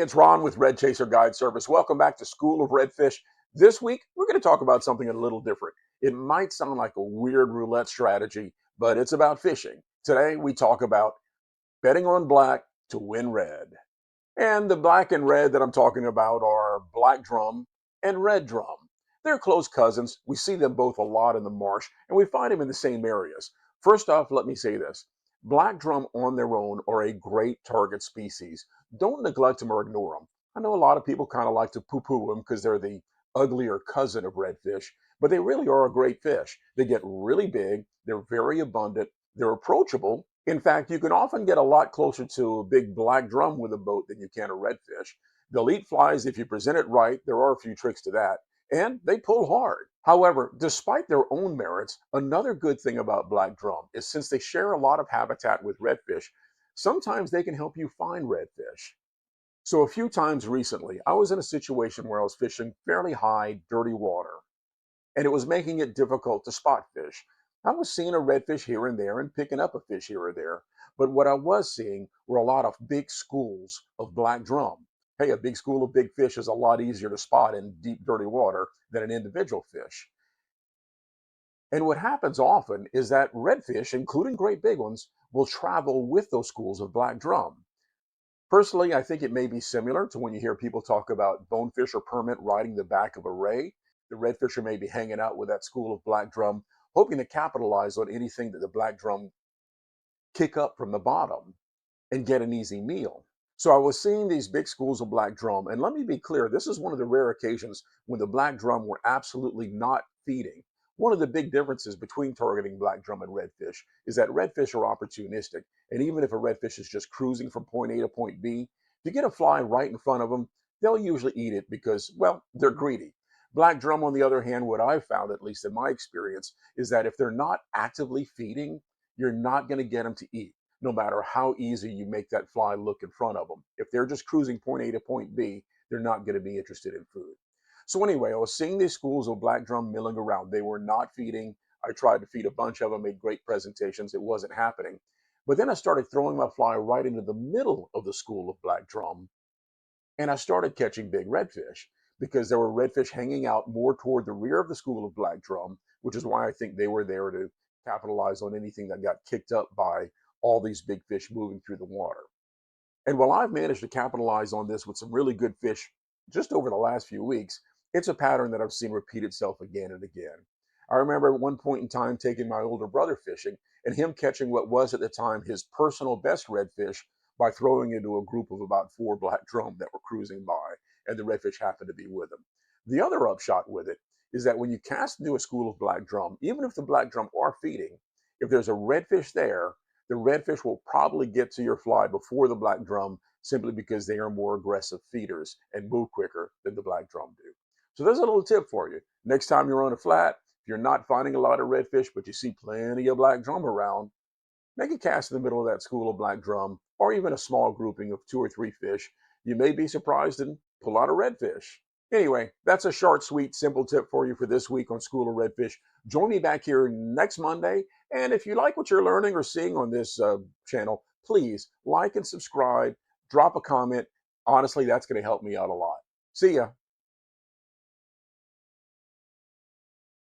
it's Ron with Red Chaser Guide Service. Welcome back to School of Redfish. This week, we're going to talk about something a little different. It might sound like a weird roulette strategy, but it's about fishing. Today, we talk about betting on black to win red. And the black and red that I'm talking about are black drum and red drum. They're close cousins. We see them both a lot in the marsh, and we find them in the same areas. First off, let me say this. Black drum on their own are a great target species. Don't neglect them or ignore them. I know a lot of people kind of like to poo-poo them because they're the uglier cousin of redfish, but they really are a great fish. They get really big, they're very abundant, they're approachable. In fact, you can often get a lot closer to a big black drum with a boat than you can a redfish. They'll eat flies if you present it right. There are a few tricks to that. And they pull hard. However, despite their own merits, another good thing about black drum is since they share a lot of habitat with redfish, sometimes they can help you find redfish. So a few times recently, I was in a situation where I was fishing fairly high, dirty water, and it was making it difficult to spot fish. I was seeing a redfish here and there and picking up a fish here or there, but what I was seeing were a lot of big schools of black drum. Hey, a big school of big fish is a lot easier to spot in deep, dirty water than an individual fish. And what happens often is that redfish, including great big ones, will travel with those schools of black drum. Personally, I think it may be similar to when you hear people talk about bonefish or permit riding the back of a ray. The redfisher may be hanging out with that school of black drum, hoping to capitalize on anything that the black drum kick up from the bottom and get an easy meal. So I was seeing these big schools of black drum, and let me be clear, this is one of the rare occasions when the black drum were absolutely not feeding. One of the big differences between targeting black drum and redfish is that redfish are opportunistic, and even if a redfish is just cruising from point A to point B, if you get a fly right in front of them, they'll usually eat it because, well, they're greedy. Black drum, on the other hand, what I've found, at least in my experience, is that if they're not actively feeding, you're not going to get them to eat no matter how easy you make that fly look in front of them. If they're just cruising point A to point B, they're not going to be interested in food. So anyway, I was seeing these schools of black drum milling around. They were not feeding. I tried to feed a bunch of them, made great presentations. It wasn't happening. But then I started throwing my fly right into the middle of the school of black drum, and I started catching big redfish because there were redfish hanging out more toward the rear of the school of black drum, which is why I think they were there to capitalize on anything that got kicked up by all these big fish moving through the water. And while I've managed to capitalize on this with some really good fish just over the last few weeks, it's a pattern that I've seen repeat itself again and again. I remember at one point in time taking my older brother fishing and him catching what was at the time his personal best redfish by throwing into a group of about four black drum that were cruising by, and the redfish happened to be with him. The other upshot with it is that when you cast into a school of black drum, even if the black drum are feeding, if there's a redfish there, the redfish will probably get to your fly before the black drum simply because they are more aggressive feeders and move quicker than the black drum do. So there's a little tip for you. Next time you're on a flat, if you're not finding a lot of redfish, but you see plenty of black drum around, make a cast in the middle of that school of black drum, or even a small grouping of two or three fish. You may be surprised and pull out a redfish. Anyway, that's a short, sweet, simple tip for you for this week on School of Redfish. Join me back here next Monday. And if you like what you're learning or seeing on this channel, please like and subscribe, drop a comment. Honestly, that's going to help me out a lot. See ya.